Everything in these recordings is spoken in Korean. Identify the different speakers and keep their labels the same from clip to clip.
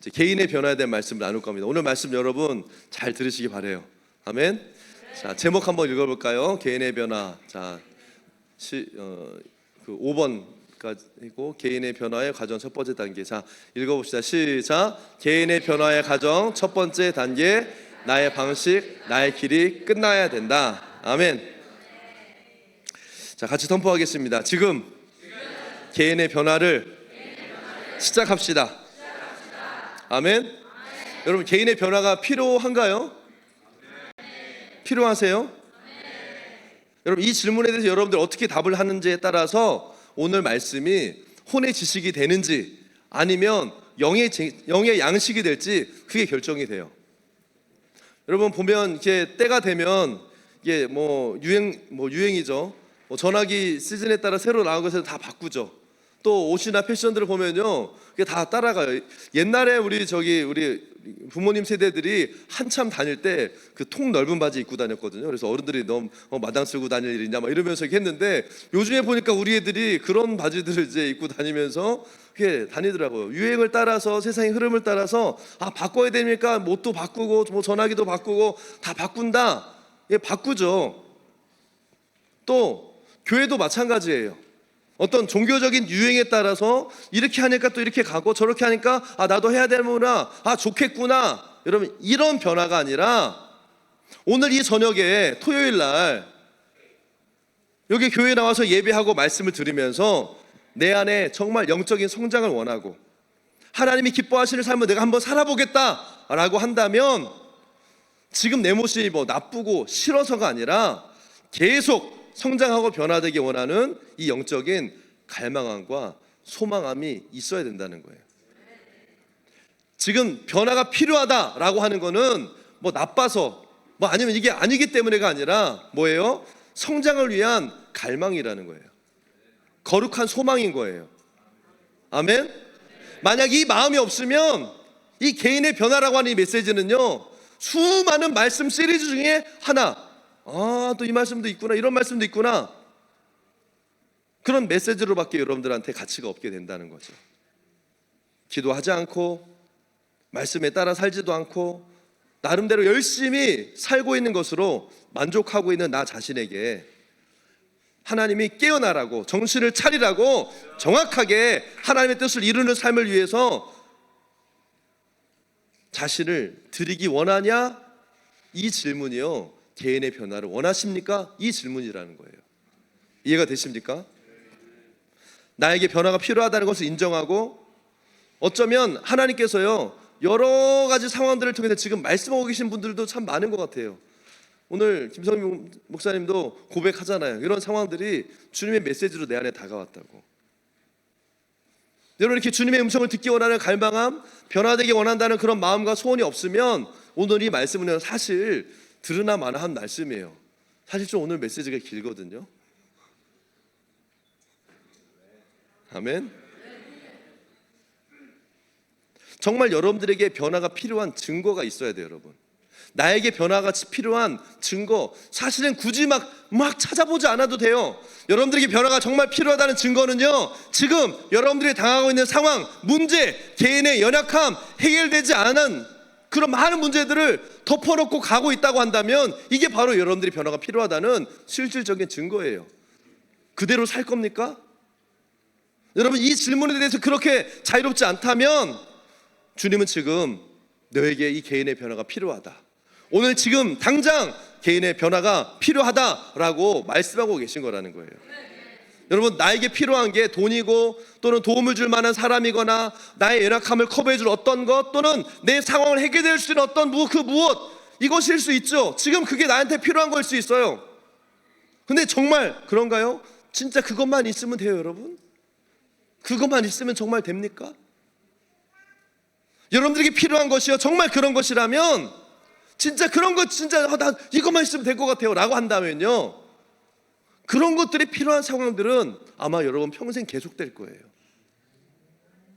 Speaker 1: 이제 개인의 변화에 대한 말씀을 나눌 겁니다. 오늘 말씀 여러분 잘 들으시기 바래요. 아멘. 자, 제목 한번 읽어볼까요? 개인의 변화. 자, 그 5번까지고 개인의 변화의 과정 첫 번째 단계. 자, 읽어봅시다. 시작. 개인의 변화의 과정 첫 번째 단계. 나의 방식, 나의 길이 끝나야 된다. 아멘. 자, 같이 선포하겠습니다. 지금 개인의 변화를 시작합시다. 아멘. 여러분, 개인의 변화가 필요한가요? 필요하세요? 여러분, 이 질문에 대해서 여러분들 어떻게 답을 하는지에 따라서 오늘 말씀이 혼의 지식이 되는지 아니면 영의 양식이 될지 그게 결정이 돼요. 여러분 보면 이렇게 때가 되면 이게 유행이죠. 전화기 시즌에 따라 새로 나온 것을 다 바꾸죠. 또 옷이나 패션들을 보면요, 그게 다 따라가요. 옛날에 우리 부모님 세대들이 한참 다닐 때 그 통 넓은 바지 입고 다녔거든요. 그래서 어른들이 너무 마당 쓸고 다닐 일이냐 막 이러면서 이렇게 했는데, 요즘에 보니까 우리 애들이 그런 바지들을 이제 입고 다니면서 그게 다니더라고요. 유행을 따라서, 세상의 흐름을 따라서 바꿔야 됩니까? 옷도 바꾸고 전화기도 바꾸고 다 바꾼다. 예, 바꾸죠. 또 교회도 마찬가지예요. 어떤 종교적인 유행에 따라서 이렇게 하니까 또 이렇게 가고, 저렇게 하니까 나도 해야 되는구나, 좋겠구나. 여러분, 이런 변화가 아니라 오늘 이 저녁에 토요일 날 여기 교회에 나와서 예배하고 말씀을 들으면서 내 안에 정말 영적인 성장을 원하고 하나님이 기뻐하시는 삶을 내가 한번 살아보겠다라고 한다면, 지금 내 모습이 나쁘고 싫어서가 아니라 계속 성장하고 변화되기 원하는 이 영적인 갈망함과 소망함이 있어야 된다는 거예요. 지금 변화가 필요하다라고 하는 거는 나빠서 아니면 이게 아니기 때문에가 아니라 뭐예요? 성장을 위한 갈망이라는 거예요. 거룩한 소망인 거예요. 아멘. 만약 이 마음이 없으면 이 개인의 변화라고 하는 이 메시지는요, 수많은 말씀 시리즈 중에 하나, 또 이 말씀도 있구나, 이런 말씀도 있구나, 그런 메시지로밖에 여러분들한테 가치가 없게 된다는 거죠. 기도하지 않고 말씀에 따라 살지도 않고 나름대로 열심히 살고 있는 것으로 만족하고 있는 나 자신에게 하나님이 깨어나라고, 정신을 차리라고, 정확하게 하나님의 뜻을 이루는 삶을 위해서 자신을 드리기 원하냐? 이 질문이요, 개인의 변화를 원하십니까? 이 질문이라는 거예요. 이해가 되십니까? 나에게 변화가 필요하다는 것을 인정하고, 어쩌면 하나님께서요, 여러 가지 상황들을 통해서 지금 말씀하고 계신 분들도 참 많은 것 같아요. 오늘 김성민 목사님도 고백하잖아요. 이런 상황들이 주님의 메시지로 내 안에 다가왔다고. 여러분, 이렇게 주님의 음성을 듣기 원하는 갈망함, 변화되기 원한다는 그런 마음과 소원이 없으면 오늘 이 말씀은 사실 들으나 마나 한 말씀이에요. 사실 좀 오늘 메시지가 길거든요. 아멘. 정말 여러분들에게 변화가 필요한 증거가 있어야 돼요. 여러분, 나에게 변화가 필요한 증거, 사실은 굳이 막 찾아보지 않아도 돼요. 여러분들에게 변화가 정말 필요하다는 증거는요, 지금 여러분들이 당하고 있는 상황, 문제, 개인의 연약함, 해결되지 않은 그런 많은 문제들을 덮어놓고 가고 있다고 한다면, 이게 바로 여러분들이 변화가 필요하다는 실질적인 증거예요. 그대로 살 겁니까? 여러분, 이 질문에 대해서 그렇게 자유롭지 않다면 주님은 지금 너에게 이 개인의 변화가 필요하다, 오늘 지금 당장 개인의 변화가 필요하다라고 말씀하고 계신 거라는 거예요. 여러분, 나에게 필요한 게 돈이고 또는 도움을 줄 만한 사람이거나 나의 연약함을 커버해 줄 어떤 것, 또는 내 상황을 해결될 수 있는 어떤 무엇, 이것일 수 있죠. 지금 그게 나한테 필요한 걸 수 있어요. 근데 정말 그런가요? 진짜 그것만 있으면 돼요, 여러분? 그것만 있으면 정말 됩니까? 여러분들에게 필요한 것이요, 정말 그런 것이라면, 진짜 그런 것, 나 이것만 있으면 될 것 같아요 라고 한다면요, 그런 것들이 필요한 상황들은 아마 여러분 평생 계속될 거예요.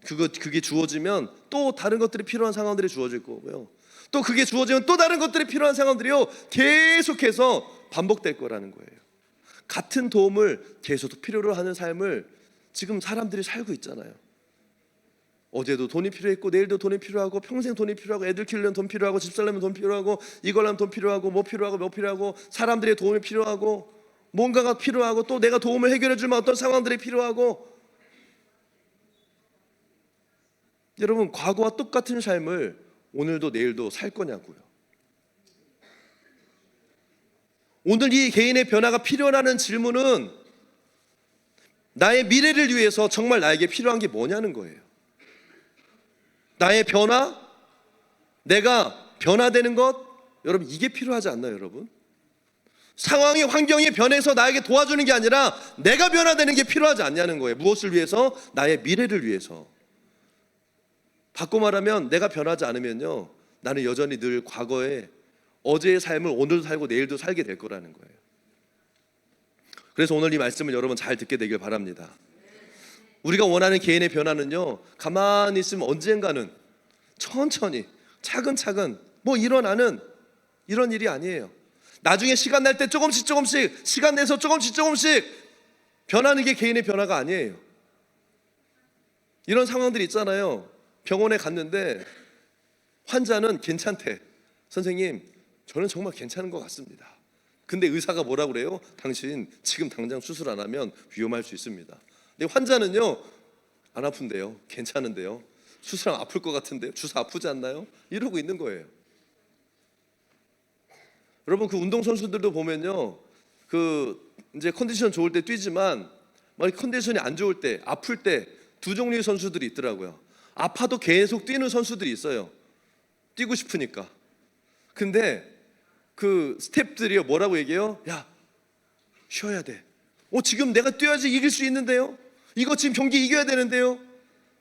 Speaker 1: 그게 주어지면 또 다른 것들이 필요한 상황들이 주어질 거고요, 또 그게 주어지면 또 다른 것들이 필요한 상황들이요, 계속해서 반복될 거라는 거예요. 같은 도움을 계속 필요로 하는 삶을 지금 사람들이 살고 있잖아요. 어제도 돈이 필요했고 내일도 돈이 필요하고 평생 돈이 필요하고 애들 키우려면 돈 필요하고 집 살려면 돈 필요하고 이걸 하면 돈 필요하고 뭐 필요하고 사람들의 도움이 필요하고 뭔가가 필요하고 또 내가 도움을 해결해 주면 어떤 상황들이 필요하고. 여러분, 과거와 똑같은 삶을 오늘도 내일도 살 거냐고요. 오늘 이 개인의 변화가 필요하다는 질문은 나의 미래를 위해서 정말 나에게 필요한 게 뭐냐는 거예요. 나의 변화, 내가 변화되는 것, 여러분 이게 필요하지 않나요, 여러분? 상황이 환경이 변해서 나에게 도와주는 게 아니라 내가 변화되는 게 필요하지 않냐는 거예요. 무엇을 위해서? 나의 미래를 위해서. 바꿔 말하면 내가 변하지 않으면요, 나는 여전히 늘 과거에 어제의 삶을 오늘도 살고 내일도 살게 될 거라는 거예요. 그래서 오늘 이 말씀을 여러분 잘 듣게 되길 바랍니다. 우리가 원하는 개인의 변화는요, 가만히 있으면 언젠가는 천천히 차근차근 뭐 일어나는 이런 일이 아니에요. 나중에 시간 날 때 조금씩 시간 내서 조금씩 변하는 게 개인의 변화가 아니에요. 이런 상황들이 있잖아요. 병원에 갔는데 환자는 괜찮대. 선생님, 저는 정말 괜찮은 것 같습니다. 근데 의사가 뭐라고 그래요? 당신 지금 당장 수술 안 하면 위험할 수 있습니다. 근데 환자는요, 안 아픈데요, 괜찮은데요, 수술하면 아플 것 같은데요, 주사 아프지 않나요? 이러고 있는 거예요. 여러분, 그 운동선수들도 보면요, 그 이제 컨디션 좋을 때 뛰지만 막 컨디션이 안 좋을 때, 아플 때 두 종류의 선수들이 있더라고요. 아파도 계속 뛰는 선수들이 있어요. 뛰고 싶으니까. 근데 그 스태프들이 뭐라고 얘기해요? 야, 쉬어야 돼. 지금 내가 뛰어야지 이길 수 있는데요, 이거 지금 경기 이겨야 되는데요.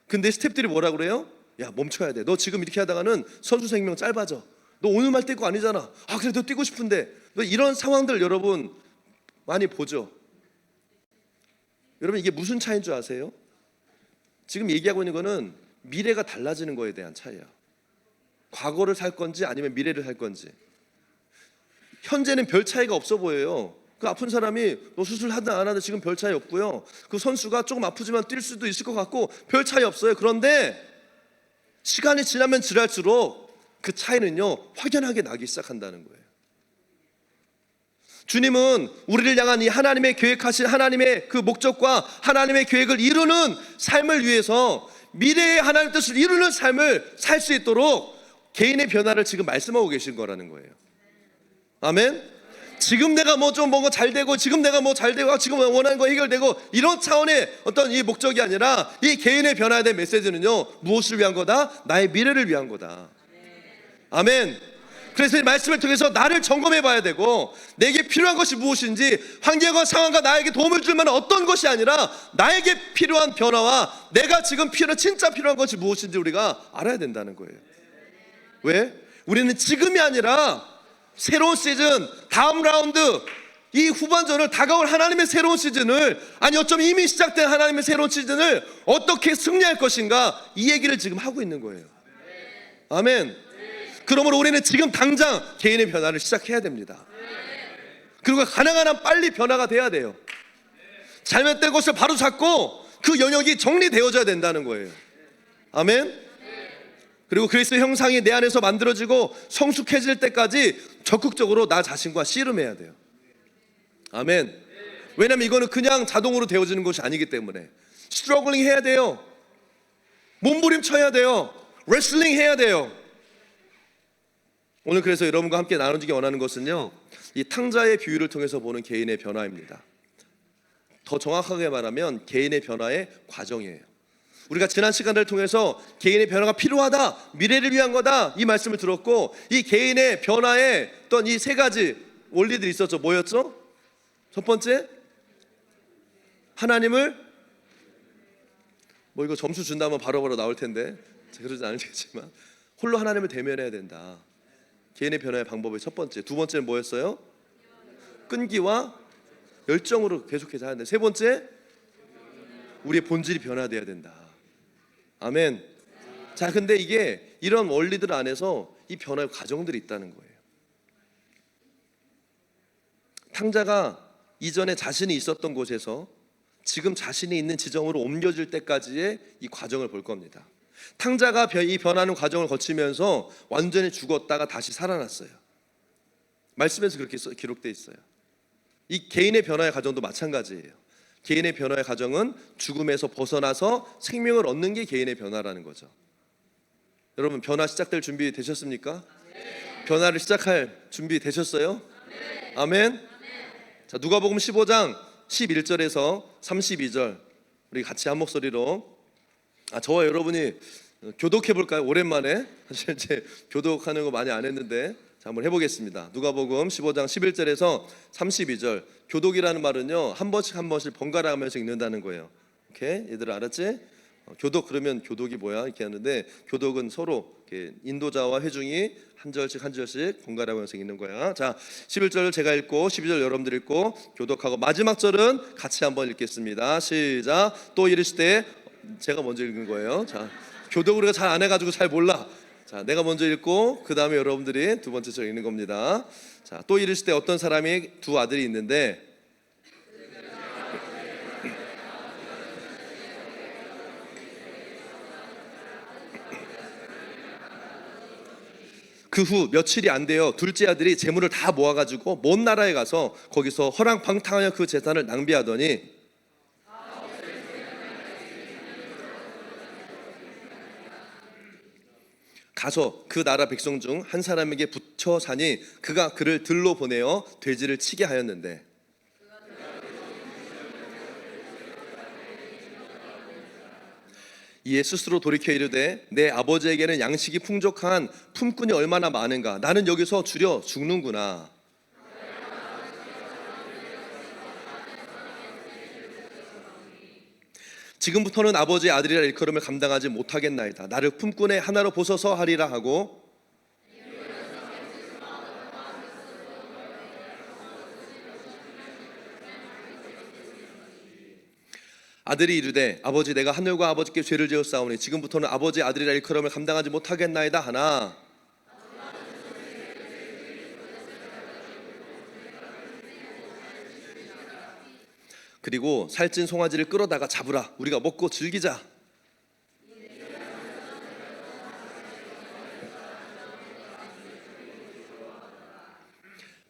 Speaker 1: 근데 스태프들이 뭐라고 그래요? 야, 멈춰야 돼. 너 지금 이렇게 하다가는 선수 생명 짧아져. 너 오늘만 뛸 거 아니잖아. 그래도 뛰고 싶은데. 이런 상황들 여러분 많이 보죠. 여러분, 이게 무슨 차이인 줄 아세요? 지금 얘기하고 있는 거는 미래가 달라지는 거에 대한 차이야. 과거를 살 건지 아니면 미래를 살 건지. 현재는 별 차이가 없어 보여요. 그 아픈 사람이 너 수술하든 안 하든 지금 별 차이 없고요. 그 선수가 조금 아프지만 뛸 수도 있을 것 같고 별 차이 없어요. 그런데 시간이 지나면 지날수록 그 차이는요, 확연하게 나기 시작한다는 거예요. 주님은 우리를 향한 이 하나님의 계획하신 하나님의 그 목적과 하나님의 계획을 이루는 삶을 위해서, 미래의 하나님의 뜻을 이루는 삶을 살 수 있도록 개인의 변화를 지금 말씀하고 계신 거라는 거예요. 아멘. 지금 내가 뭔가 잘 되고, 지금 내가 뭐 잘 되고, 지금 원하는 거 해결되고, 이런 차원의 어떤 이 목적이 아니라 이 개인의 변화에 대한 메시지는요, 무엇을 위한 거다? 나의 미래를 위한 거다. 아멘. 그래서 이 말씀을 통해서 나를 점검해 봐야 되고, 내게 필요한 것이 무엇인지, 환경과 상황과 나에게 도움을 줄 만한 어떤 것이 아니라 나에게 필요한 변화와 내가 지금 진짜 필요한 것이 무엇인지 우리가 알아야 된다는 거예요. 왜? 우리는 지금이 아니라 새로운 시즌, 다음 라운드, 이 후반전을, 다가올 하나님의 새로운 시즌을, 아니 어쩜 이미 시작된 하나님의 새로운 시즌을 어떻게 승리할 것인가, 이 얘기를 지금 하고 있는 거예요. 아멘. 그러므로 우리는 지금 당장 개인의 변화를 시작해야 됩니다. 그리고 가능한 한 빨리 변화가 돼야 돼요. 잘못된 것을 바로 잡고 그 영역이 정리되어져야 된다는 거예요. 아멘. 그리고 그리스도의 형상이 내 안에서 만들어지고 성숙해질 때까지 적극적으로 나 자신과 씨름해야 돼요. 아멘. 왜냐하면 이거는 그냥 자동으로 되어지는 것이 아니기 때문에 스트러글링 해야 돼요. 몸부림쳐야 돼요. 레슬링 해야 돼요. 오늘 그래서 여러분과 함께 나누기 원하는 것은요, 이 탕자의 비유를 통해서 보는 개인의 변화입니다. 더 정확하게 말하면 개인의 변화의 과정이에요. 우리가 지난 시간을 통해서 개인의 변화가 필요하다, 미래를 위한 거다, 이 말씀을 들었고, 이 개인의 변화의 어떤 이 세 가지 원리들이 있었죠. 뭐였죠? 첫 번째, 하나님을, 이거 점수 준다면 바로바로 나올 텐데 그러지 않겠지만, 홀로 하나님을 대면해야 된다. 개인의 변화의 방법의 첫 번째. 두 번째는 뭐였어요? 끈기와 열정으로 계속해서 해야 된다. 세 번째, 우리의 본질이 변화되어야 된다. 아멘. 자, 근데 이게 이런 원리들 안에서 이 변화의 과정들이 있다는 거예요. 탕자가 이전에 자신이 있었던 곳에서 지금 자신이 있는 지점으로 옮겨질 때까지의 이 과정을 볼 겁니다. 탕자가 이 변하는 과정을 거치면서 완전히 죽었다가 다시 살아났어요. 말씀에서 그렇게 기록되어 있어요. 이 개인의 변화의 과정도 마찬가지예요. 개인의 변화의 과정은 죽음에서 벗어나서 생명을 얻는 게 개인의 변화라는 거죠. 여러분, 변화 시작될 준비 되셨습니까? 변화를 시작할 준비 되셨어요? 아멘. 자, 누가복음 15장 11절에서 32절 우리 같이 한 목소리로 저와 여러분이 교독해 볼까요? 오랜만에 사실 이제 교독하는 거 많이 안 했는데 자, 한번 해보겠습니다. 누가복음 15장 11절에서 32절. 교독이라는 말은요, 한 번씩 한 번씩 번갈아 가면서 읽는다는 거예요. 오케이? 얘들 알았지? 교독 그러면 교독이 뭐야? 이렇게 하는데 교독은 서로 이렇게 인도자와 회중이 한 절씩 한 절씩 번갈아 가면서 읽는 거야. 자, 11절 제가 읽고 12절 여러분들 읽고 교독하고 마지막 절은 같이 한번 읽겠습니다. 시작. 또 이르시되 제가 먼저 읽은 거예요. 자, 교독 우리가 잘 안 해가지고 잘 몰라. 자, 내가 먼저 읽고 그 다음에 여러분들이 두 번째 절 읽는 겁니다. 자, 또 이르실 때 어떤 사람이 두 아들이 있는데 그 후 며칠이 안 되어 둘째 아들이 재물을 다 모아가지고 먼 나라에 가서 거기서 허랑방탕하여 그 재산을 낭비하더니 가서 그 나라 백성 중 한 사람에게 붙여 사니 그가 그를 들로 보내어 돼지를 치게 하였는데 이에 스스로 돌이켜 이르되 내 아버지에게는 양식이 풍족한 품꾼이 얼마나 많은가. 나는 여기서 줄여 죽는구나. 지금부터는 아버지의 아들이라 일컬음을 감당하지 못하겠나이다. 나를 품꾼의 하나로 보소서 하리라 하고 아들이 이르되 아버지 내가 하늘과 아버지께 죄를 지었사오니 지금부터는 아버지의 아들이라 일컬음을 감당하지 못하겠나이다 하나 그리고 살찐 송아지를 끌어다가 잡으라 우리가 먹고 즐기자.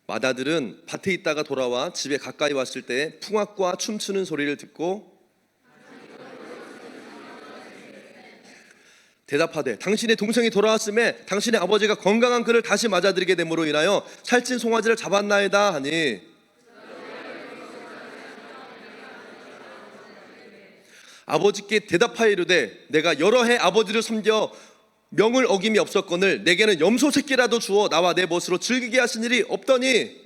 Speaker 1: 맏아들은 밭에 있다가 돌아와 집에 가까이 왔을 때 풍악과 춤추는 소리를 듣고 대답하되 당신의 동생이 돌아왔음에 당신의 아버지가 건강한 그를 다시 맞아들이게 됨으로 인하여 살찐 송아지를 잡았나이다 하니 아버지께 대답하여 이르되 내가 여러 해 아버지를 섬겨 명을 어김이 없었거늘 내게는 염소 새끼라도 주어 나와 내 멋으로 즐기게 하신 일이 없더니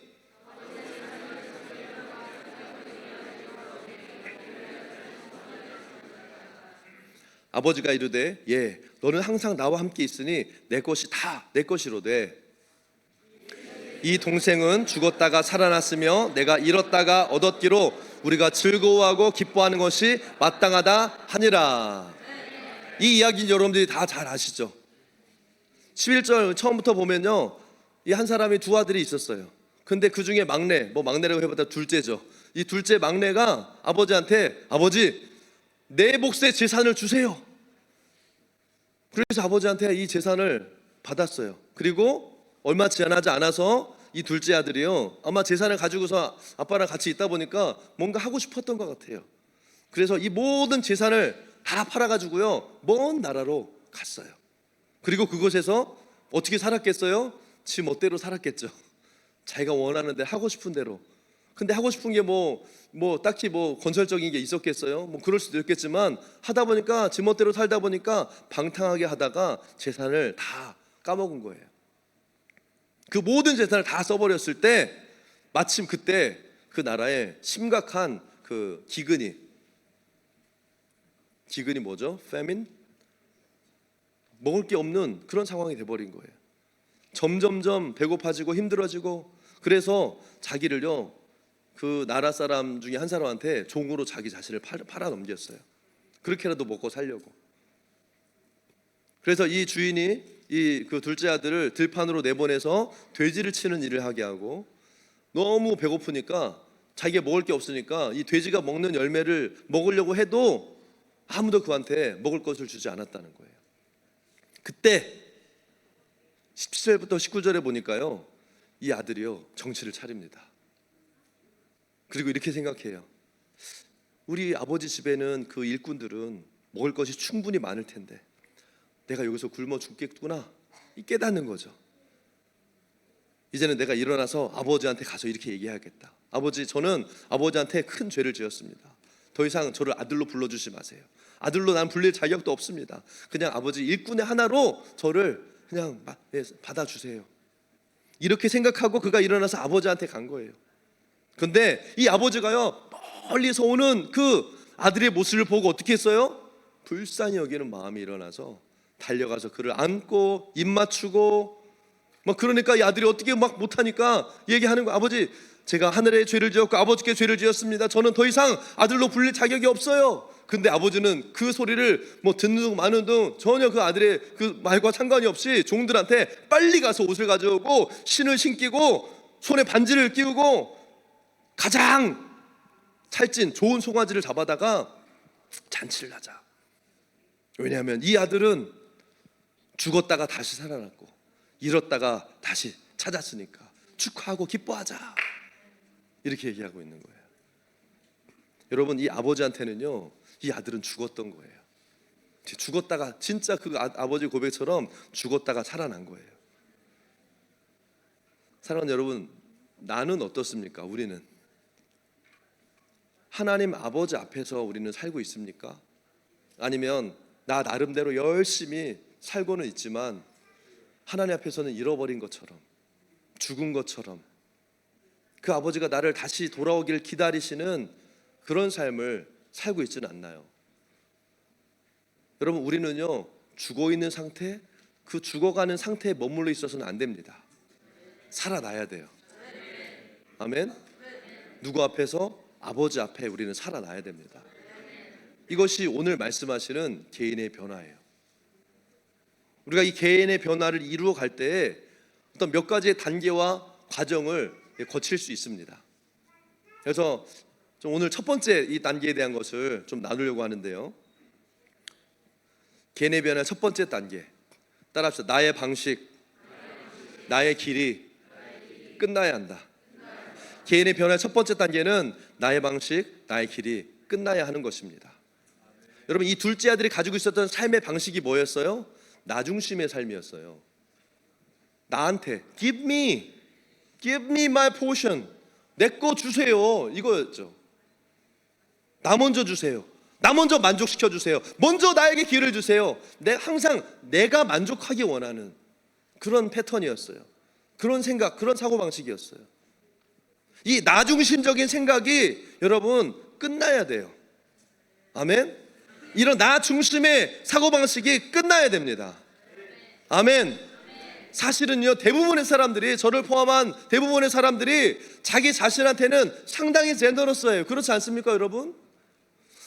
Speaker 1: 아버지가 이르되 예 너는 항상 나와 함께 있으니 내 것이 다 내 것이로되 이 동생은 죽었다가 살아났으며 내가 잃었다가 얻었기로 우리가 즐거워하고 기뻐하는 것이 마땅하다 하니라. 이 이야기는 여러분들이 다 잘 아시죠? 11절 처음부터 보면요 이 한 사람이 두 아들이 있었어요. 근데 그 중에 막내, 뭐 막내라고 해봤자 둘째죠. 이 둘째 막내가 아버지한테 아버지 내 몫의 재산을 주세요. 그래서 아버지한테 이 재산을 받았어요. 그리고 얼마 지나지 않아서 이 둘째 아들이요 아마 재산을 가지고서 아빠랑 같이 있다 보니까 뭔가 하고 싶었던 것 같아요. 그래서 이 모든 재산을 다 팔아가지고요 먼 나라로 갔어요. 그리고 그곳에서 어떻게 살았겠어요? 지 멋대로 살았겠죠. 자기가 원하는 데 하고 싶은 대로. 근데 하고 싶은 게 딱히 건설적인 게 있었겠어요? 그럴 수도 있겠지만 하다 보니까 지 멋대로 살다 보니까 방탕하게 하다가 재산을 다 까먹은 거예요. 그 모든 재산을 다 써버렸을 때 마침 그때 그 나라에 심각한 그 기근이 뭐죠? 패민? 먹을 게 없는 그런 상황이 돼버린 거예요. 점점점 배고파지고 힘들어지고 그래서 자기를요 그 나라 사람 중에 한 사람한테 종으로 자기 자신을 팔아 넘겼어요. 그렇게라도 먹고 살려고. 그래서 이 주인이 이 그 둘째 아들을 들판으로 내보내서 돼지를 치는 일을 하게 하고 너무 배고프니까 자기가 먹을 게 없으니까 이 돼지가 먹는 열매를 먹으려고 해도 아무도 그한테 먹을 것을 주지 않았다는 거예요. 그때 17절부터 19절에 보니까요, 이 아들이요 정치를 차립니다. 그리고 이렇게 생각해요. 우리 아버지 집에는 그 일꾼들은 먹을 것이 충분히 많을 텐데 내가 여기서 굶어 죽겠구나, 이 깨닫는 거죠. 이제는 내가 일어나서 아버지한테 가서 이렇게 얘기해야겠다. 아버지, 저는 아버지한테 큰 죄를 지었습니다. 더 이상 저를 아들로 불러주지 마세요. 아들로 난 불릴 자격도 없습니다. 그냥 아버지 일꾼의 하나로 저를 그냥 받아주세요. 이렇게 생각하고 그가 일어나서 아버지한테 간 거예요. 근데 이 아버지가요, 멀리서 오는 그 아들의 모습을 보고 어떻게 했어요? 불쌍히 여기는 마음이 일어나서 달려가서 그를 안고 입 맞추고 막, 그러니까 이 아들이 어떻게 막 못하니까 얘기하는 거야. 아버지, 제가 하늘에 죄를 지었고 아버지께 죄를 지었습니다. 저는 더 이상 아들로 불릴 자격이 없어요. 근데 아버지는 그 소리를 뭐 듣는 둥 마는 둥 전혀 그 아들의 그 말과 상관이 없이 종들한테 빨리 가서 옷을 가져오고 신을 신기고 손에 반지를 끼우고 가장 찰진 좋은 송아지를 잡아다가 잔치를 하자. 왜냐하면 이 아들은 죽었다가 다시 살아났고 잃었다가 다시 찾았으니까 축하하고 기뻐하자, 이렇게 얘기하고 있는 거예요. 여러분, 이 아버지한테는요, 이 아들은 죽었던 거예요. 죽었다가 진짜 그 아버지 고백처럼 죽었다가 살아난 거예요. 사랑하는 여러분, 나는 어떻습니까? 우리는 하나님 아버지 앞에서 우리는 살고 있습니까? 아니면 나 나름대로 열심히 살고는 있지만 하나님 앞에서는 잃어버린 것처럼, 죽은 것처럼, 그 아버지가 나를 다시 돌아오길 기다리시는 그런 삶을 살고 있지는 않나요? 여러분, 우리는요, 죽어있는 상태, 그 죽어가는 상태에 머물러 있어서는 안 됩니다. 살아나야 돼요. 아멘? 누구 앞에서? 아버지 앞에 우리는 살아나야 됩니다. 이것이 오늘 말씀하시는 개인의 변화예요. 우리가 이 개인의 변화를 이루어 갈 때에 어떤 몇 가지의 단계와 과정을 거칠 수 있습니다. 그래서 좀 오늘 첫 번째 이 단계에 대한 것을 좀 나누려고 하는데요. 개인의 변화의 첫 번째 단계, 따라합시다. 나의 방식, 나의 길이 끝나야 한다. 개인의 변화의 첫 번째 단계는 나의 방식, 나의 길이 끝나야 하는 것입니다. 여러분, 이 둘째 아들이 가지고 있었던 삶의 방식이 뭐였어요? 나 중심의 삶이었어요. 나한테 give me my portion, 내 거 주세요, 이거였죠. 나 먼저 주세요. 나 먼저 만족시켜 주세요. 먼저 나에게 기회를 주세요. 항상 내가 만족하기 원하는 그런 패턴이었어요. 그런 생각, 그런 사고방식이었어요. 이 나 중심적인 생각이 여러분 끝나야 돼요. 아멘? 이런 나 중심의 사고방식이 끝나야 됩니다. 아멘. 사실은요, 대부분의 사람들이, 저를 포함한 대부분의 사람들이 자기 자신한테는 상당히 제너러스해요. 그렇지 않습니까, 여러분?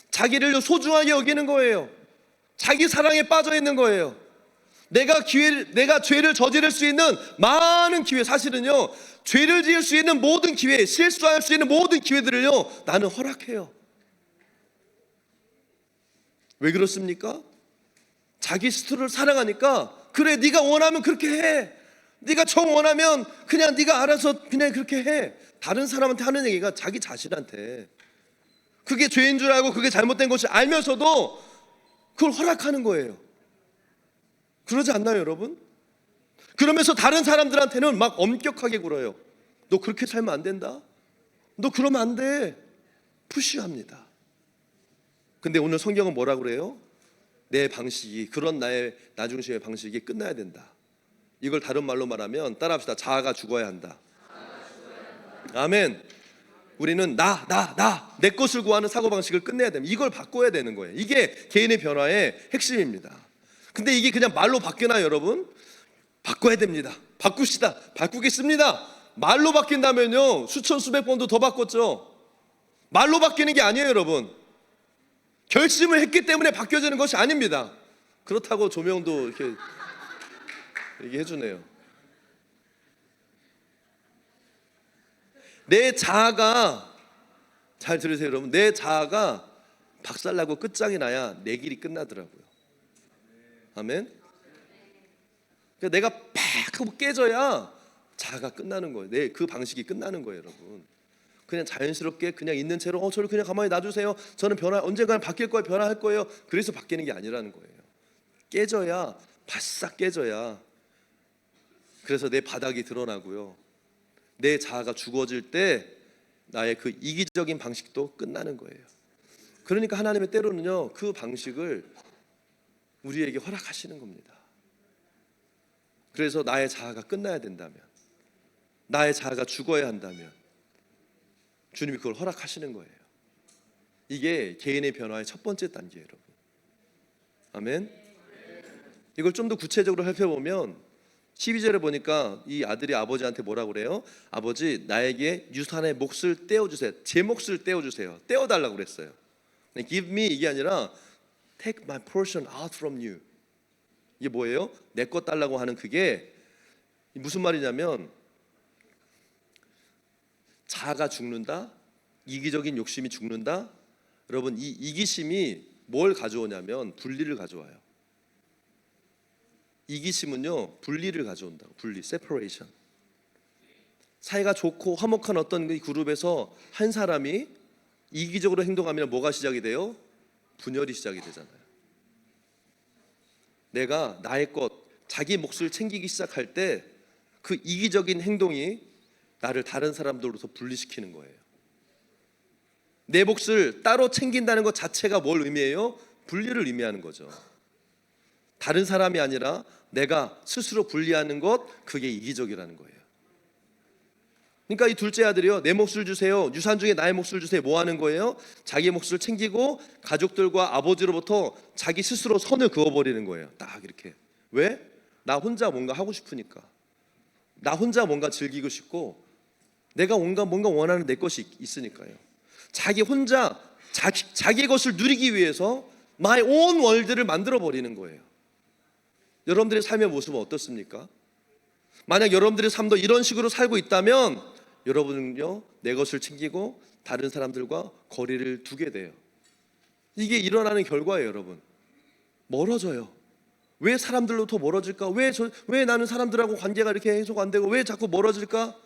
Speaker 1: 자기를 소중하게 여기는 거예요. 자기 사랑에 빠져 있는 거예요. 내가 죄를 저지를 수 있는 많은 기회, 사실은요, 죄를 지을 수 있는 모든 기회, 실수할 수 있는 모든 기회들을요, 나는 허락해요. 왜 그렇습니까? 자기 스스로를 사랑하니까, 그래, 네가 원하면 그렇게 해. 네가 정 원하면 그냥 네가 알아서 그냥 그렇게 해. 다른 사람한테 하는 얘기가 자기 자신한테 그게 죄인 줄 알고 그게 잘못된 것이 알면서도 그걸 허락하는 거예요. 그러지 않나요, 여러분? 그러면서 다른 사람들한테는 막 엄격하게 굴어요. 너 그렇게 살면 안 된다. 너 그러면 안 돼. 푸시합니다. 근데 오늘 성경은 뭐라 그래요? 내 방식이, 그런 나의 나 중심의 방식이 끝나야 된다. 이걸 다른 말로 말하면, 따라합시다. 자아가 죽어야 한다. 아멘. 우리는 내 것을 구하는 사고방식을 끝내야 됩니다. 이걸 바꿔야 되는 거예요. 이게 개인의 변화의 핵심입니다. 근데 이게 그냥 말로 바뀌나요, 여러분? 바꿔야 됩니다. 바꾸겠습니다. 말로 바뀐다면요, 수천 수백 번도 더 바꿨죠. 말로 바뀌는 게 아니에요, 여러분. 결심을 했기 때문에 바뀌어지는 것이 아닙니다. 그렇다고 조명도 이렇게 얘기해주네요. 내 자아가, 잘 들으세요, 여러분. 내 자아가 박살나고 끝장이 나야 내 길이 끝나더라고요. 아멘. 그러니까 내가 팍 하고 깨져야 자아가 끝나는 거예요. 그 방식이 끝나는 거예요, 여러분. 그냥 자연스럽게 그냥 있는 채로 저를 그냥 가만히 놔주세요. 저는 언젠가는 바뀔 거예요. 변화할 거예요. 그래서 바뀌는 게 아니라는 거예요. 깨져야, 바싹 깨져야, 그래서 내 바닥이 드러나고요. 내 자아가 죽어질 때 나의 그 이기적인 방식도 끝나는 거예요. 그러니까 하나님의 때로는요, 그 방식을 우리에게 허락하시는 겁니다. 그래서 나의 자아가 끝나야 된다면, 나의 자아가 죽어야 한다면 주님이 그걸 허락하시는 거예요. 이게 개인의 변화의 첫 번째 단계예요, 여러분. 아멘. 이걸 좀 더 구체적으로 살펴보면 12절에 보니까 이 아들이 아버지한테 뭐라고 그래요? 아버지, 나에게 유산의 몫을 떼어주세요. 제 몫을 떼어주세요. 떼어달라고 그랬어요. Give me 이게 아니라 Take my portion out from you. 이게 뭐예요? 내 것 달라고 하는 그게 무슨 말이냐면, 자아가 죽는다, 이기적인 욕심이 죽는다. 여러분, 이 이기심이 뭘 가져오냐면 분리를 가져와요. 이기심은요, 분리를 가져온다고. 분리, separation. 사이가 좋고 화목한 어떤 그룹에서 한 사람이 이기적으로 행동하면 뭐가 시작이 돼요? 분열이 시작이 되잖아요. 내가 나의 것, 자기 몫을 챙기기 시작할 때 그 이기적인 행동이 나를 다른 사람들로부터 분리시키는 거예요. 내 몫을 따로 챙긴다는 것 자체가 뭘 의미해요? 분리를 의미하는 거죠. 다른 사람이 아니라 내가 스스로 분리하는 것, 그게 이기적이라는 거예요. 그러니까 이 둘째 아들이요, 내 몫을 주세요, 유산 중에 나의 몫을 주세요. 뭐 하는 거예요? 자기 몫을 챙기고 가족들과 아버지로부터 자기 스스로 선을 그어버리는 거예요. 딱 이렇게. 왜? 나 혼자 뭔가 하고 싶으니까. 나 혼자 뭔가 즐기고 싶고, 내가 뭔가 원하는 내 것이 있으니까요. 자기 혼자 자기 것을 누리기 위해서 my own world를 만들어 버리는 거예요. 여러분들의 삶의 모습은 어떻습니까? 만약 여러분들의 삶도 이런 식으로 살고 있다면 여러분은요, 내 것을 챙기고 다른 사람들과 거리를 두게 돼요. 이게 일어나는 결과예요, 여러분. 멀어져요. 왜 사람들로부터 멀어질까? 왜 나는 사람들하고 관계가 이렇게 해소가 안 되고 왜 자꾸 멀어질까?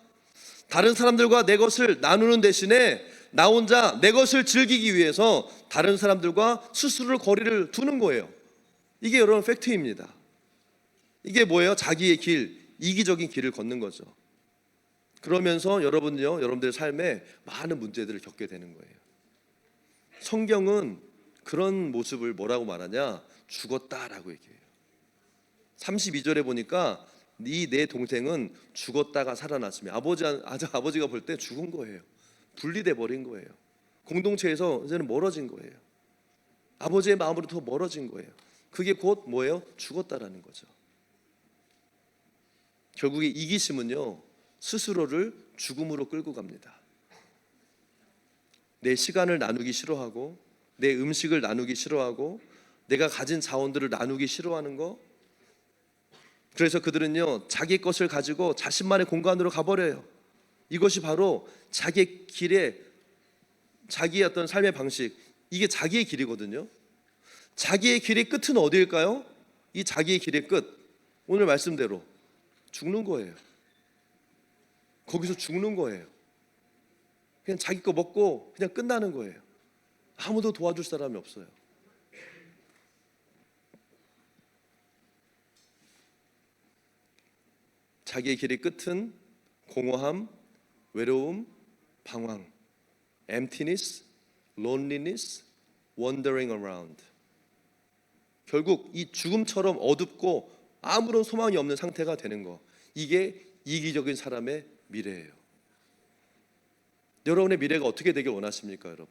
Speaker 1: 다른 사람들과 내 것을 나누는 대신에 나 혼자 내 것을 즐기기 위해서 다른 사람들과 스스로 거리를 두는 거예요. 이게 여러분 팩트입니다. 이게 뭐예요? 자기의 길, 이기적인 길을 걷는 거죠. 그러면서 여러분요, 여러분들의 삶에 많은 문제들을 겪게 되는 거예요. 성경은 그런 모습을 뭐라고 말하냐? 죽었다라고 얘기해요. 32절에 보니까 내 동생은 죽었다가 살아났으며, 아버지가 볼 때 죽은 거예요. 분리돼 버린 거예요. 공동체에서 이제는 멀어진 거예요. 아버지의 마음으로부터 멀어진 거예요. 그게 곧 뭐예요? 죽었다라는 거죠. 결국에 이기심은요, 스스로를 죽음으로 끌고 갑니다. 내 시간을 나누기 싫어하고, 내 음식을 나누기 싫어하고, 내가 가진 자원들을 나누기 싫어하는 거. 그래서 그들은요, 자기 것을 가지고 자신만의 공간으로 가버려요. 이것이 바로 자기의 길에, 자기의 어떤 삶의 방식, 이게 자기의 길이거든요. 자기의 길의 끝은 어디일까요? 이 자기의 길의 끝, 오늘 말씀대로 죽는 거예요. 거기서 죽는 거예요. 그냥 자기 거 먹고 그냥 끝나는 거예요. 아무도 도와줄 사람이 없어요. 자기의 길의 끝은 공허함, 외로움, 방황, emptiness, loneliness, wandering around. 결국 이 죽음처럼 어둡고 아무런 소망이 없는 상태가 되는 거, 이게 이기적인 사람의 미래예요. 여러분의 미래가 어떻게 되길 원하십니까, 여러분?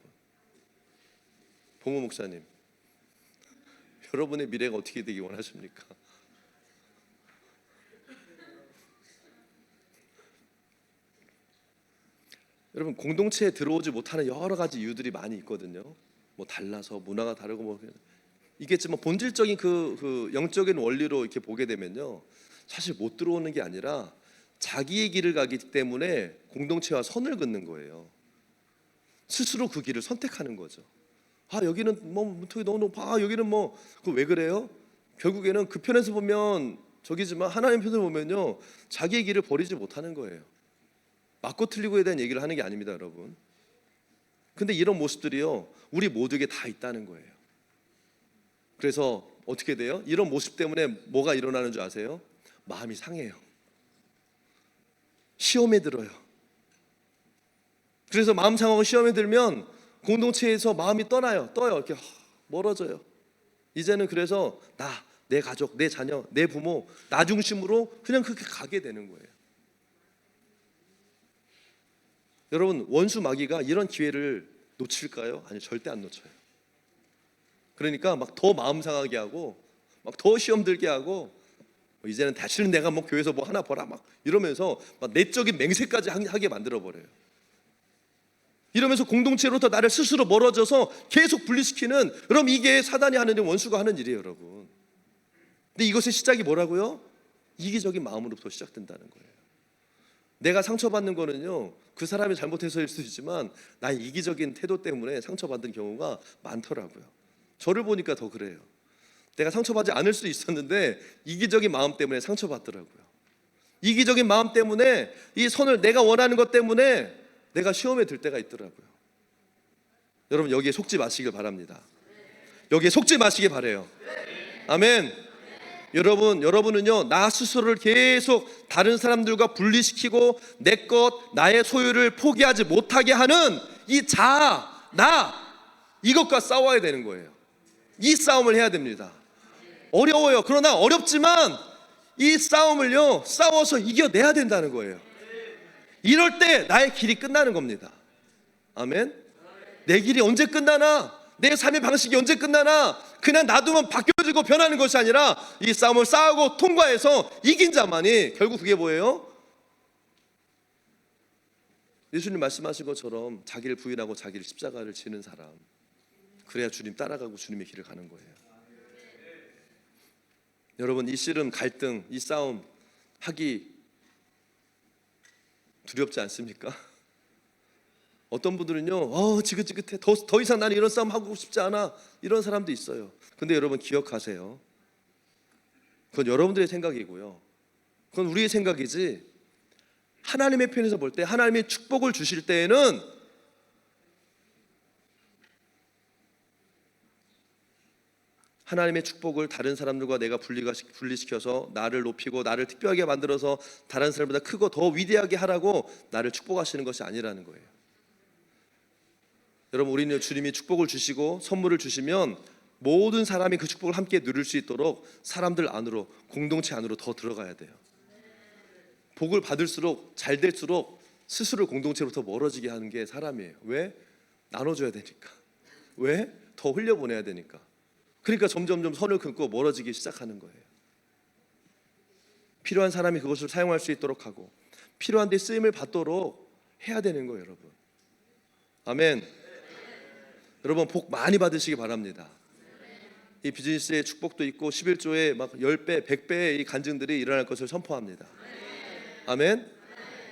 Speaker 1: 봉우 목사님, 여러분의 미래가 어떻게 되길 원하십니까? 여러분, 공동체에 들어오지 못하는 여러 가지 이유들이 많이 있거든요. 뭐 달라서, 문화가 다르고 뭐 있겠지만, 본질적인 그 영적인 원리로 이렇게 보게 되면요, 사실 못 들어오는 게 아니라 자기의 길을 가기 때문에 공동체와 선을 긋는 거예요. 스스로 그 길을 선택하는 거죠. 여기는 뭐 문턱이 너무 높아. 여기는 뭐 그 왜 그래요? 결국에는 그 편에서 보면 저기지만 하나님 편을 보면요, 자기의 길을 버리지 못하는 거예요. 맞고 틀리고에 대한 얘기를 하는 게 아닙니다, 여러분. 근데 이런 모습들이요, 우리 모두에게 다 있다는 거예요. 그래서 어떻게 돼요? 이런 모습 때문에 뭐가 일어나는 줄 아세요? 마음이 상해요. 시험에 들어요. 그래서 마음 상하고 시험에 들면 공동체에서 마음이 떠요. 이렇게 멀어져요. 이제는 그래서 내 가족, 내 자녀, 내 부모, 나 중심으로 그냥 그렇게 가게 되는 거예요. 여러분, 원수 마귀가 이런 기회를 놓칠까요? 아니, 절대 안 놓쳐요. 그러니까 막 더 마음 상하게 하고, 막 더 시험 들게 하고, 이제는 다시는 내가 뭐 교회에서 뭐 하나 보라 막 이러면서 막 내적인 맹세까지 하게 만들어 버려요. 이러면서 공동체로부터 나를 스스로 멀어져서 계속 분리시키는, 그럼 이게 사단이 하는 일, 원수가 하는 일이에요, 여러분. 근데 이것의 시작이 뭐라고요? 이기적인 마음으로부터 시작된다는 거예요. 내가 상처받는 거는요, 그 사람이 잘못해서일 수도 있지만 나의 이기적인 태도 때문에 상처받는 경우가 많더라고요. 저를 보니까 더 그래요. 내가 상처받지 않을 수 있었는데 이기적인 마음 때문에 상처받더라고요. 이기적인 마음 때문에 이 선을 내가 원하는 것 때문에 내가 시험에 들 때가 있더라고요. 여러분, 여기에 속지 마시길 바랍니다. 여기에 속지 마시길 바래요. 아멘. 여러분은요, 나 스스로를 계속 다른 사람들과 분리시키고 내 것, 나의 소유를 포기하지 못하게 하는 이 자아, 이것과 싸워야 되는 거예요. 이 싸움을 해야 됩니다. 어려워요. 그러나 어렵지만 이 싸움을요, 싸워서 이겨내야 된다는 거예요. 이럴 때 나의 길이 끝나는 겁니다. 아멘. 내 길이 언제 끝나나, 내 삶의 방식이 언제 끝나나, 그냥 놔두면 바뀌어지고 변하는 것이 아니라 이 싸움을 싸우고 통과해서 이긴 자만이, 결국 그게 뭐예요? 예수님 말씀하신 것처럼 자기를 부인하고 자기를 십자가를 지는 사람, 그래야 주님 따라가고 주님의 길을 가는 거예요. 여러분, 이 씨름, 갈등, 이 싸움 하기 두렵지 않습니까? 어떤 분들은요, 지긋지긋해, 더 이상 나는 이런 싸움 하고 싶지 않아, 이런 사람도 있어요. 근데 여러분, 기억하세요. 그건 여러분들의 생각이고요, 그건 우리의 생각이지, 하나님의 편에서 볼 때, 하나님이 축복을 주실 때에는 하나님의 축복을 다른 사람들과 내가 분리시켜서 나를 높이고 나를 특별하게 만들어서 다른 사람보다 크고 더 위대하게 하라고 나를 축복하시는 것이 아니라는 거예요. 여러분, 우리는 주님이 축복을 주시고 선물을 주시면 모든 사람이 그 축복을 함께 누릴 수 있도록 사람들 안으로, 공동체 안으로 더 들어가야 돼요. 복을 받을수록, 잘 될수록 스스로 공동체로부터 멀어지게 하는 게 사람이에요. 왜? 나눠줘야 되니까. 왜? 더 흘려보내야 되니까. 그러니까 점점점 선을 긋고 멀어지기 시작하는 거예요. 필요한 사람이 그것을 사용할 수 있도록 하고 필요한 데 쓰임을 받도록 해야 되는 거예요, 여러분. 아멘. 여러분, 복 많이 받으시기 바랍니다. 이 비즈니스의 축복도 있고 11조에 막 10배, 100배의 이 간증들이 일어날 것을 선포합니다. 아멘.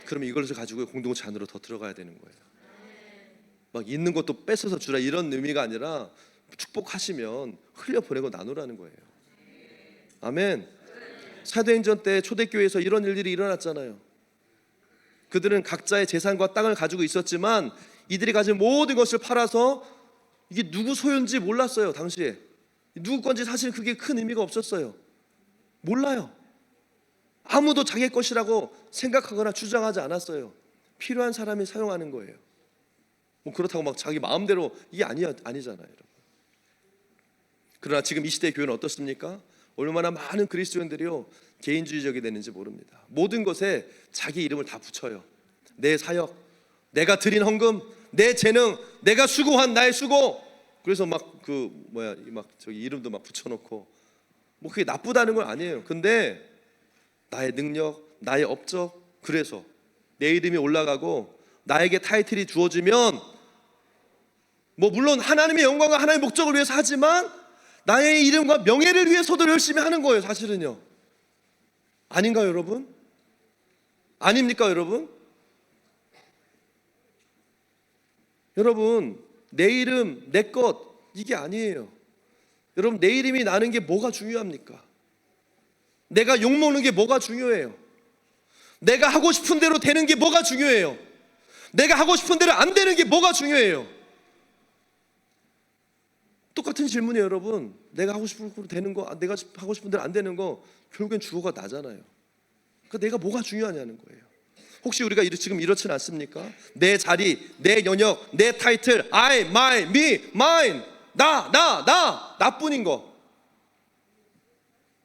Speaker 1: 그러면 이것을 가지고 공동체 안으로 더 들어가야 되는 거예요. 막 있는 것도 뺏어서 주라, 이런 의미가 아니라 축복하시면 흘려보내고 나누라는 거예요. 아멘. 사도행전 때 초대교회에서 이런 일들이 일어났잖아요. 그들은 각자의 재산과 땅을 가지고 있었지만 이들이 가진 모든 것을 팔아서, 이게 누구 소유인지 몰랐어요. 당시에 누구 건지 사실 그게 큰 의미가 없었어요. 몰라요. 아무도 자기 것이라고 생각하거나 주장하지 않았어요. 필요한 사람이 사용하는 거예요. 뭐 그렇다고 막 자기 마음대로, 이게 아니잖아요, 여러분. 그러나 지금 이 시대의 교회는 어떻습니까? 얼마나 많은 그리스도인들이요, 개인주의적이 되는지 모릅니다. 모든 것에 자기 이름을 다 붙여요. 내 사역, 내가 드린 헌금, 내 재능, 내가 수고한 나의 수고. 그래서 막 저기 이름도 막 붙여놓고, 뭐 그게 나쁘다는 건 아니에요. 근데 나의 능력, 나의 업적, 그래서 내 이름이 올라가고 나에게 타이틀이 주어지면, 뭐 물론 하나님의 영광과 하나님의 목적을 위해서 하지만 나의 이름과 명예를 위해서도 열심히 하는 거예요, 사실은요. 아닌가요, 여러분? 아닙니까, 여러분? 여러분, 내 이름, 내 것, 이게 아니에요. 여러분, 내 이름이 나는 게 뭐가 중요합니까? 내가 욕먹는 게 뭐가 중요해요? 내가 하고 싶은 대로 되는 게 뭐가 중요해요? 내가 하고 싶은 대로 안 되는 게 뭐가 중요해요? 똑같은 질문이에요, 여러분. 내가 하고 싶은 대로 되는 거, 내가 하고 싶은 대로 안 되는 거, 결국엔 주어가 나잖아요. 그러니까 내가 뭐가 중요하냐는 거예요. 혹시 우리가 지금 이렇진 않습니까? 내 자리, 내 영역, 내 타이틀, I, my, me, mine, 나뿐인 거.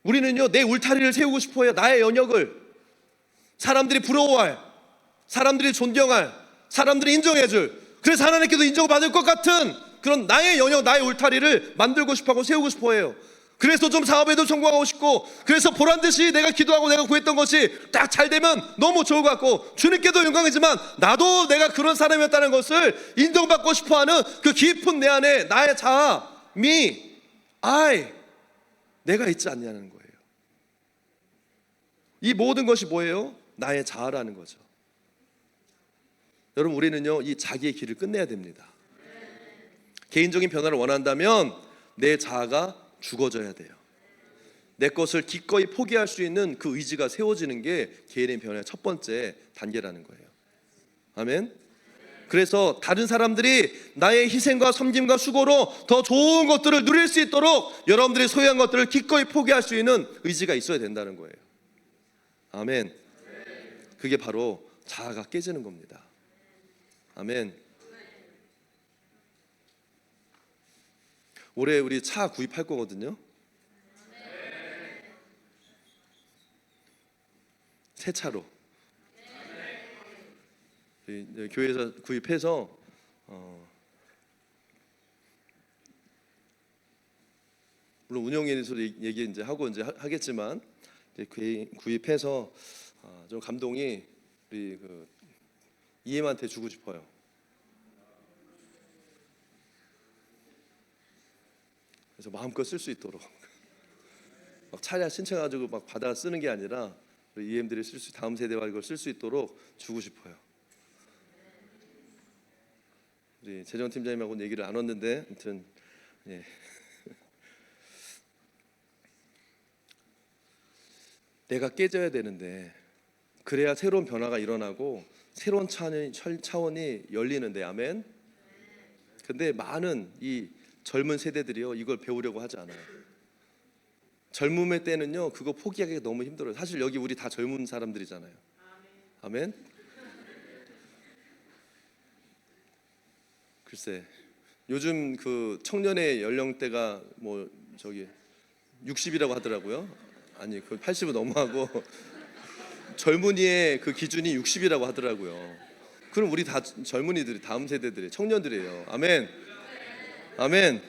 Speaker 1: 우리는요, 내 울타리를 세우고 싶어요. 나의 영역을. 사람들이 부러워할, 사람들이 존경할, 사람들이 인정해줄, 그래서 하나님께도 인정받을 것 같은 그런 나의 영역, 나의 울타리를 만들고 싶어하고 세우고 싶어해요. 그래서 좀 사업에도 성공하고 싶고, 그래서 보란듯이 내가 기도하고 내가 구했던 것이 딱 잘 되면 너무 좋을 것 같고, 주님께도 영광이지만 나도 내가 그런 사람이었다는 것을 인정받고 싶어하는 그 깊은 내 안에 나의 자아, me, I, 내가 있지 않냐는 거예요. 이 모든 것이 뭐예요? 나의 자아라는 거죠. 여러분, 우리는요, 이 자기의 길을 끝내야 됩니다. 개인적인 변화를 원한다면 내 자아가 죽어져야 돼요. 내 것을 기꺼이 포기할 수 있는 그 의지가 세워지는 게 개인의 변화의 첫 번째 단계라는 거예요. 아멘. 그래서 다른 사람들이 나의 희생과 섬김과 수고로 더 좋은 것들을 누릴 수 있도록 여러분들이 소유한 것들을 기꺼이 포기할 수 있는 의지가 있어야 된다는 거예요. 아멘. 그게 바로 자아가 깨지는 겁니다. 아멘. 올해 우리 차 구입할 거거든요. 새 차로. 교회에서 구입해서 물론 운영에 대해서 얘기 이제 하고 이제 하겠지만 구입해서 좀 감동이 우리 그 이엠한테 주고 싶어요. 그래서 마음껏 쓸 수 있도록 막 차량 신청해가지고 막 받아 쓰는 게 아니라 우리 EM들이 쓸 수, 다음 세대가 이걸 쓸 수 있도록 주고 싶어요. 우리 재정팀장님하고는 얘기를 안 했는데, 아무튼 예. 내가 깨져야 되는데, 그래야 새로운 변화가 일어나고 새로운 차원이 열리는데, 아멘. 근데 많은 이 젊은 세대들이요, 이걸 배우려고 하지 않아요. 젊음의 때는요, 그거 포기하기가 너무 힘들어요. 사실 여기 우리 다 젊은 사람들이잖아요. 아멘. 글쎄, 요즘 그 청년의 연령대가 뭐 저기 60이라고 하더라고요. 아니, 그 80은 너무하고 젊은이의 그 기준이 60이라고 하더라고요. 그럼 우리 다 젊은이들이 다음 세대들이 청년들이에요. 아멘. 아멘.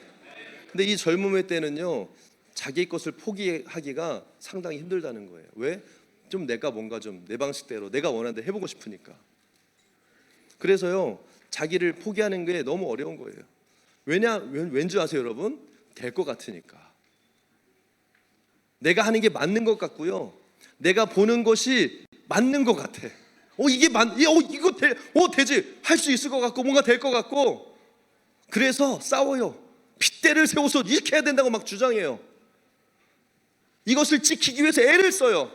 Speaker 1: 근데 이 젊음의 때는요, 자기 것을 포기하기가 상당히 힘들다는 거예요. 왜? 좀 내가 뭔가 좀 내 방식대로 내가 원하는 대로 해보고 싶으니까. 그래서요, 자기를 포기하는 게 너무 어려운 거예요. 왠지 아세요, 여러분? 될 것 같으니까. 내가 하는 게 맞는 것 같고요, 내가 보는 것이 맞는 것 같아. 이게 이거 되지, 할 수 있을 것 같고 뭔가 될 것 같고, 그래서 싸워요. 핏대를 세워서 이렇게 해야 된다고 막 주장해요. 이것을 지키기 위해서 애를 써요.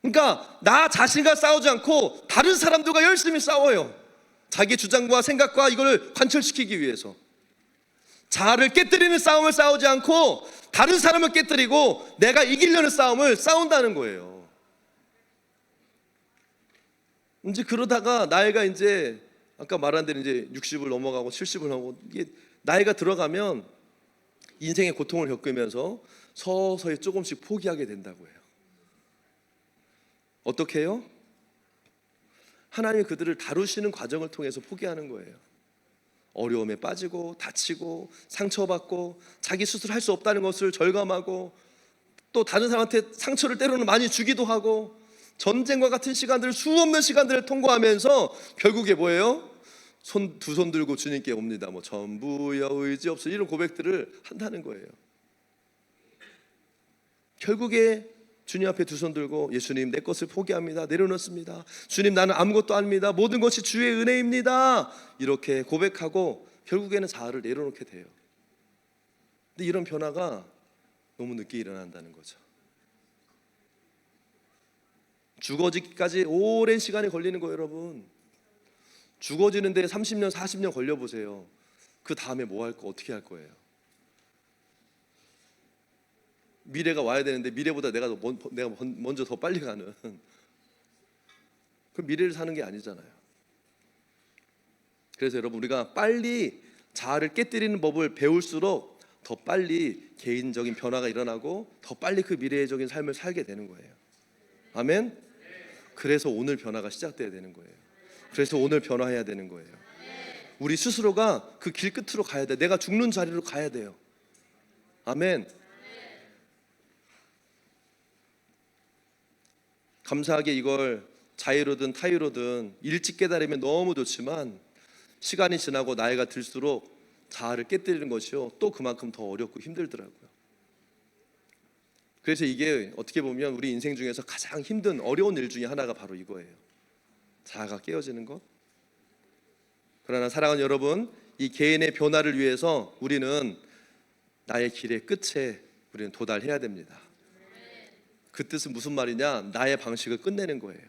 Speaker 1: 그러니까 나 자신과 싸우지 않고 다른 사람들과 열심히 싸워요. 자기 주장과 생각과 이걸 관철시키기 위해서. 자아를 깨뜨리는 싸움을 싸우지 않고 다른 사람을 깨뜨리고 내가 이기려는 싸움을 싸운다는 거예요. 이제 그러다가 나이가 이제 아까 말한 대로 이제 60을 넘어가고 70을 넘어가고, 이게 나이가 들어가면 인생의 고통을 겪으면서 서서히 조금씩 포기하게 된다고 해요. 어떻게 해요? 하나님이 그들을 다루시는 과정을 통해서 포기하는 거예요. 어려움에 빠지고 다치고 상처받고 자기 스스로 할 수 없다는 것을 절감하고, 또 다른 사람한테 상처를 때로는 많이 주기도 하고, 전쟁과 같은 시간들을, 수없는 시간들을 통과하면서 결국에 뭐예요? 두 손 들고 주님께 옵니다. 뭐 전부여 의지 없어, 이런 고백들을 한다는 거예요. 결국에 주님 앞에 두 손 들고, 예수님 내 것을 포기합니다, 내려놓습니다. 주님 나는 아무것도 아닙니다, 모든 것이 주의 은혜입니다, 이렇게 고백하고 결국에는 자아를 내려놓게 돼요. 근데 이런 변화가 너무 늦게 일어난다는 거죠. 죽어지기까지 오랜 시간이 걸리는 거예요, 여러분. 죽어지는데 30년, 40년 걸려보세요. 그 다음에 뭐 할 거, 어떻게 할 거예요? 미래가 와야 되는데 미래보다 내가 먼저 더 빨리 가는, 그 미래를 사는 게 아니잖아요. 그래서 여러분, 우리가 빨리 자아를 깨뜨리는 법을 배울수록 더 빨리 개인적인 변화가 일어나고 더 빨리 그 미래적인 삶을 살게 되는 거예요. 아멘. 그래서 오늘 변화가 시작돼야 되는 거예요. 그래서 오늘 변화해야 되는 거예요. 우리 스스로가 그 길 끝으로 가야 돼. 내가 죽는 자리로 가야 돼요. 아멘. 감사하게 이걸 자유로든 타유로든 일찍 깨달으면 너무 좋지만, 시간이 지나고 나이가 들수록 자아를 깨뜨리는 것이요, 또 그만큼 더 어렵고 힘들더라고요. 그래서 이게 어떻게 보면 우리 인생 중에서 가장 힘든, 어려운 일 중에 하나가 바로 이거예요. 자아가 깨어지는 것. 그러나 사랑하는 여러분, 이 개인의 변화를 위해서 우리는 나의 길의 끝에 우리는 도달해야 됩니다. 그 뜻은 무슨 말이냐? 나의 방식을 끝내는 거예요.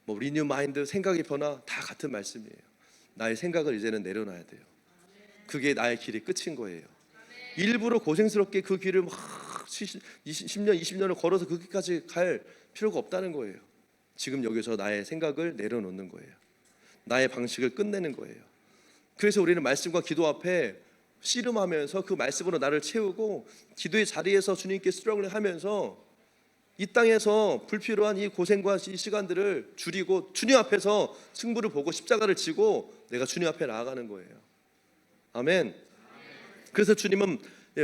Speaker 1: 뭐 리뉴 마인드, 생각의 변화, 다 같은 말씀이에요. 나의 생각을 이제는 내려놔야 돼요. 그게 나의 길의 끝인 거예요. 일부러 고생스럽게 그 길을 막 10년, 20년을 걸어서 거기까지 갈 필요가 없다는 거예요. 지금 여기서 나의 생각을 내려놓는 거예요. 나의 방식을 끝내는 거예요. 그래서 우리는 말씀과 기도 앞에 씨름하면서 그 말씀으로 나를 채우고, 기도의 자리에서 주님께 스트러글을 하면서 이 땅에서 불필요한 이 고생과 이 시간들을 줄이고 주님 앞에서 승부를 보고 십자가를 지고 내가 주님 앞에 나아가는 거예요. 아멘. 그래서 주님은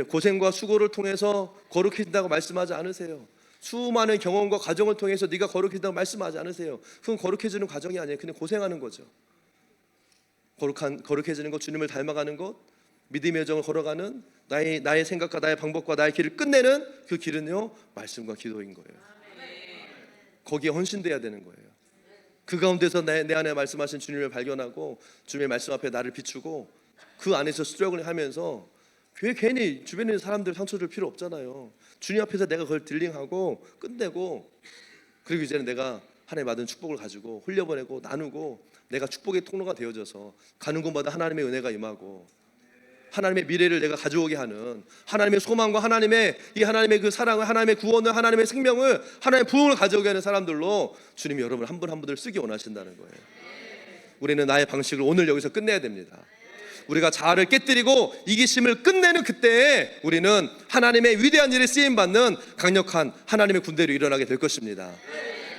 Speaker 1: 고생과 수고를 통해서 거룩해진다고 말씀하지 않으세요. 수많은 경험과 과정을 통해서 네가 거룩해진다고 말씀하지 않으세요. 그건 거룩해지는 과정이 아니에요. 그냥 고생하는 거죠. 거룩해지는 것, 주님을 닮아가는 것, 믿음의 여정을 걸어가는 나의 생각과 나의 방법과 나의 길을 끝내는 그 길은요, 말씀과 기도인 거예요. 거기에 헌신돼야 되는 거예요. 그 가운데서 내 안에 말씀하신 주님을 발견하고 주님의 말씀 앞에 나를 비추고 그 안에서 스트러글 하면서, 괜히 주변에 있는 사람들 상처 줄 필요 없잖아요. 주님 앞에서 내가 그걸 딜링하고 끝내고, 그리고 이제는 내가 하나님 받은 축복을 가지고 흘려보내고 나누고, 내가 축복의 통로가 되어져서 가는 곳마다 하나님의 은혜가 임하고 하나님의 미래를 내가 가져오게 하는, 하나님의 소망과 하나님의 그 사랑을, 하나님의 구원을, 하나님의 생명을, 하나님의 부흥을 가져오게 하는 사람들로 주님이 여러분 한 분 한 분을 쓰기 원하신다는 거예요. 우리는 나의 방식을 오늘 여기서 끝내야 됩니다. 우리가 자아를 깨뜨리고 이기심을 끝내는 그때에 우리는 하나님의 위대한 일에 쓰임받는 강력한 하나님의 군대로 일어나게 될 것입니다.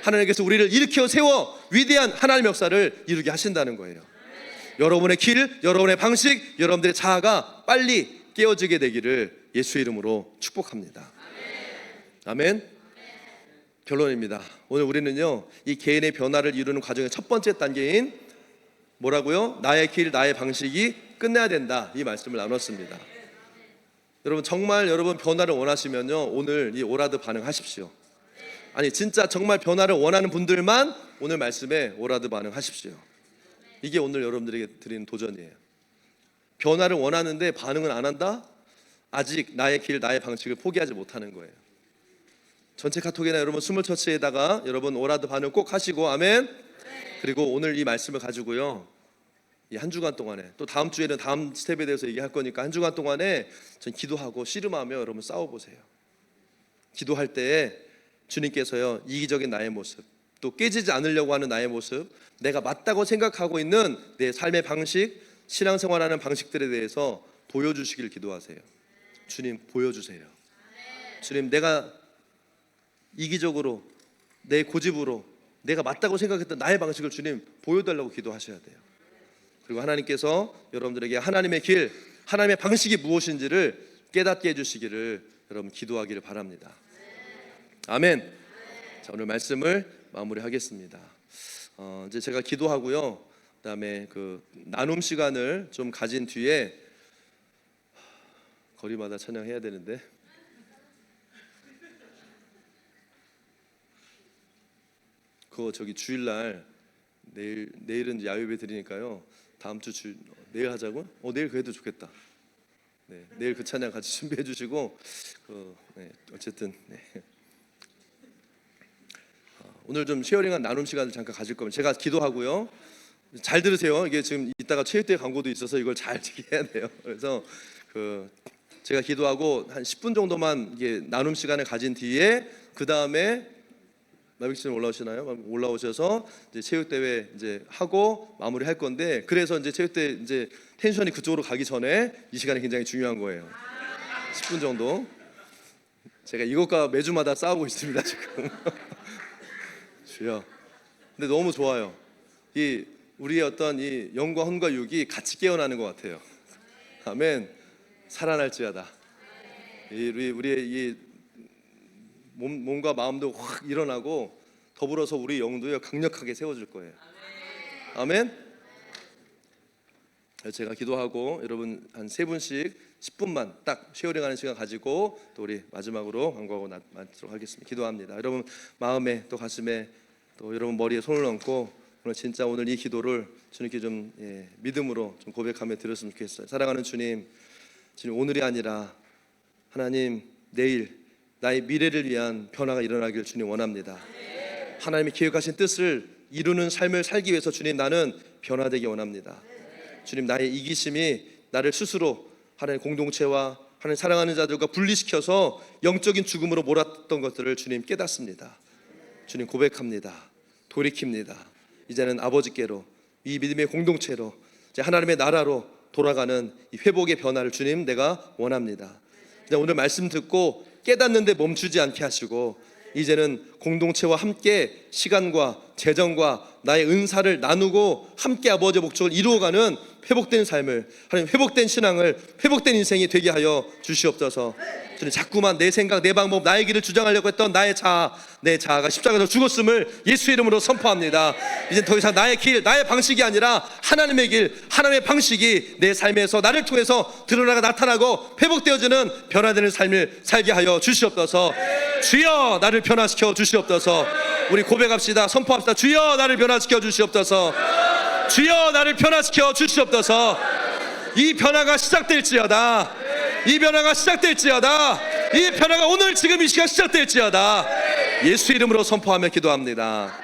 Speaker 1: 하나님께서 우리를 일으켜 세워 위대한 하나님의 역사를 이루게 하신다는 거예요. 여러분의 길, 여러분의 방식, 여러분들의 자아가 빨리 깨어지게 되기를 예수의 이름으로 축복합니다. 아멘. 결론입니다. 오늘 우리는요, 이 개인의 변화를 이루는 과정의 첫 번째 단계인 뭐라고요? 나의 길, 나의 방식이 끝내야 된다, 이 말씀을 나눴습니다. 여러분, 정말 여러분 변화를 원하시면요, 오늘 이 오라드 반응하십시오. 아니, 진짜 정말 변화를 원하는 분들만 오늘 말씀에 오라드 반응하십시오. 이게 오늘 여러분들에게 드리는 도전이에요. 변화를 원하는데 반응은 안 한다? 아직 나의 길, 나의 방식을 포기하지 못하는 거예요. 전체 카톡이나 여러분 스몰처치에다가 여러분 오라드 반응 꼭 하시고, 아멘. 그리고 오늘 이 말씀을 가지고요, 이 한 주간 동안에, 또 다음 주에는 다음 스텝에 대해서 얘기할 거니까 한 주간 동안에 전 기도하고 씨름하며 여러분 싸워보세요. 기도할 때에 주님께서요, 이기적인 나의 모습, 또 깨지지 않으려고 하는 나의 모습, 내가 맞다고 생각하고 있는 내 삶의 방식, 신앙생활하는 방식들에 대해서 보여주시길 기도하세요. 주님, 보여주세요. 주님, 내가 이기적으로 내 고집으로 내가 맞다고 생각했던 나의 방식을 주님 보여달라고 기도하셔야 돼요. 그리고 하나님께서 여러분들에게 하나님의 길, 하나님의 방식이 무엇인지를 깨닫게 해주시기를 여러분 기도하기를 바랍니다. 아멘. 자, 오늘 말씀을 마무리하겠습니다. 이제 제가 기도하고요, 그다음에 그 나눔 시간을 좀 가진 뒤에 거리마다 찬양해야 되는데 그거 저기 주일날 내일은 야유회 드리니까요, 다음 주 내일 하자고? 내일 그래도 좋겠다. 네, 내일 그 찬양 같이 준비해 주시고 어쨌든 오늘 좀 쉐어링한 나눔 시간을 잠깐 가질 겁니다. 제가 기도하고요. 잘 들으세요. 이게 지금 이따가 체육대 광고도 있어서 이걸 잘 지켜야 돼요. 그래서 제가 기도하고 한 10분 정도만 이게 나눔 시간을 가진 뒤에 그 다음에 마빅씨는 올라오시나요? 올라오셔서 이제 체육대회 이제 하고 마무리할 건데, 그래서 이제 체육대 이제 텐션이 그쪽으로 가기 전에 이 시간이 굉장히 중요한 거예요. 10분 정도. 제가 이것과 매주마다 싸우고 있습니다 지금. 주여. 근데 너무 좋아요. 이 우리의 어떤 이 영과 혼과 육이 같이 깨어나는 것 같아요. 아멘. 살아날지어다. 우리의 이 몸과 마음도 확 일어나고 더불어서 우리 영도요 강력하게 세워줄 거예요. 아멘. 제가 기도하고 여러분 한 3분씩 10분만 딱 쉐어링하는 시간 가지고 또 우리 마지막으로 광고하고 마치도록 하겠습니다. 기도합니다. 여러분 마음에 또 가슴에 또 여러분 머리에 손을 얹고 오늘 진짜 오늘 이 기도를 주님께 좀 믿음으로 좀 고백하며 드렸으면 좋겠어요. 사랑하는 주님, 오늘이 아니라 하나님 내일 나의 미래를 위한 변화가 일어나길 주님 원합니다. 하나님이 계획하신 뜻을 이루는 삶을 살기 위해서 주님 나는 변화되기 원합니다. 주님 나의 이기심이 나를 스스로 하나님 공동체와 하나님 사랑하는 자들과 분리시켜서 영적인 죽음으로 몰았던 것들을 주님 깨닫습니다. 주님 고백합니다. 돌이킵니다. 이제는 아버지께로 이 믿음의 공동체로 이제 하나님의 나라로 돌아가는 이 회복의 변화를 주님 내가 원합니다. 오늘 말씀 듣고 깨닫는데 멈추지 않게 하시고 이제는 공동체와 함께 시간과 재정과 나의 은사를 나누고 함께 아버지의 목적을 이루어가는 회복된 삶을, 하나님 회복된 신앙을, 회복된 인생이 되게 하여 주시옵소서. 주님 자꾸만 내 생각, 내 방법, 나의 길을 주장하려고 했던 나의 자아, 내 자아가 십자가에서 죽었음을 예수 이름으로 선포합니다. 이제 더 이상 나의 길, 나의 방식이 아니라 하나님의 길, 하나님의 방식이 내 삶에서 나를 통해서 드러나가 나타나고 회복되어지는 변화되는 삶을 살게 하여 주시옵소서. 주여 나를 변화시켜 주시옵소서. 우리 고백합시다. 선포합시다. 주여 나를 변화시켜 주시옵소서. 주여 나를 변화시켜 주시옵소서. 이 변화가 시작될지어다. 이 변화가 시작될지어다. 이 변화가 오늘 지금 이 시간 시작될지어다. 예수 이름으로 선포하며 기도합니다.